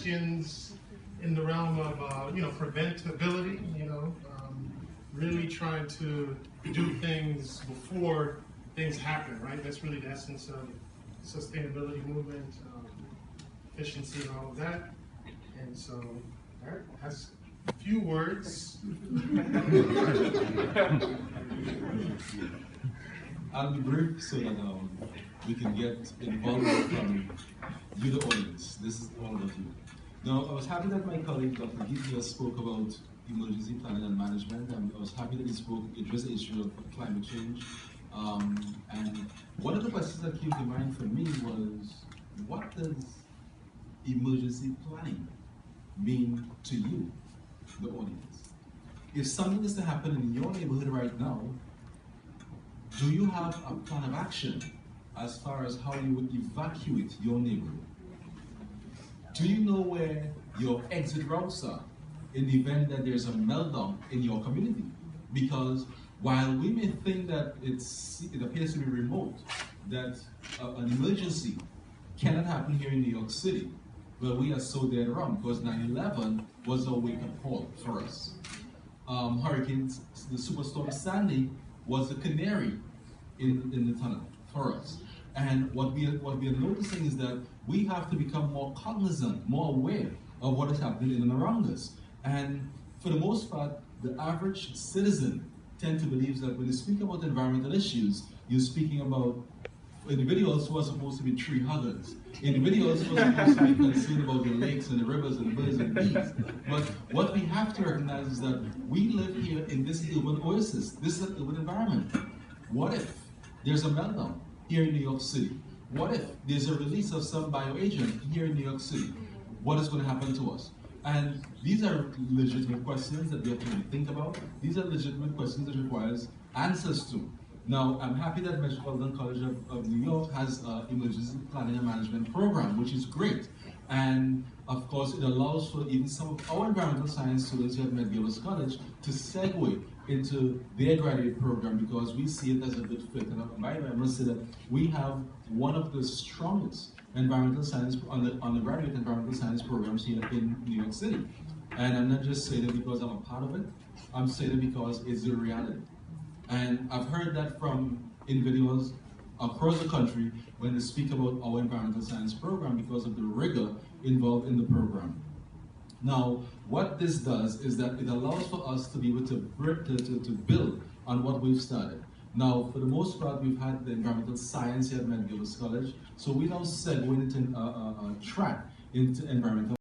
questions in the realm of preventability. Really trying to do things before things happen. Right. That's really the essence of sustainability movement, efficiency, and all of that. And so that's a few words. I'll be brief so that we can get involved from you, the audience. This is all about you. Now, I was happy that my colleague, Dr. Gitya, spoke about emergency planning and management, and I was happy that he addressed the issue of climate change. And one of the questions that came to mind for me was, what does emergency planning mean to you, the audience? If something is to happen in your neighborhood right now, do you have a plan of action as far as how you would evacuate your neighborhood? Do you know where your exit routes are in the event that there's a meltdown in your community? Because while we may think that it appears to be remote, that an emergency cannot happen here in New York City, well, we are so dead wrong, because 9/11 was a wake-up call for us. Hurricanes, the Superstorm Sandy was the canary in the tunnel for us. And what we are noticing is that we have to become more cognizant, more aware of what is happening in and around us. And for the most part, the average citizen tends to believe that when you speak about environmental issues, you're speaking about individuals who are supposed to be tree huggers, individuals who are supposed to be concerned about the lakes and the rivers and the birds and bees. But what we have to recognize is that we live here in this urban oasis. This is an urban environment. What if there's a meltdown here in New York City? What if there's a release of some bioagent here in New York City? What is going to happen to us? And these are legitimate questions that we have to really think about. These are legitimate questions that requires answers to. Now, I'm happy that Metropolitan College of New York has an emergency planning and management program, which is great. And of course, it allows for even some of our environmental science students here at McGill College to segue into their graduate program, because we see it as a good fit. And by the way, I must say that we have one of the strongest environmental science, undergraduate environmental science programs here in New York City. And I'm not just saying it because I'm a part of it, I'm saying it because it's the reality. And I've heard that from individuals across the country when they speak about our environmental science program because of the rigor involved in the program. Now, what this does is that it allows for us to be able to build on what we've started. Now, for the most part, we've had the environmental science here at McGill College, so we now segue into a track into environmental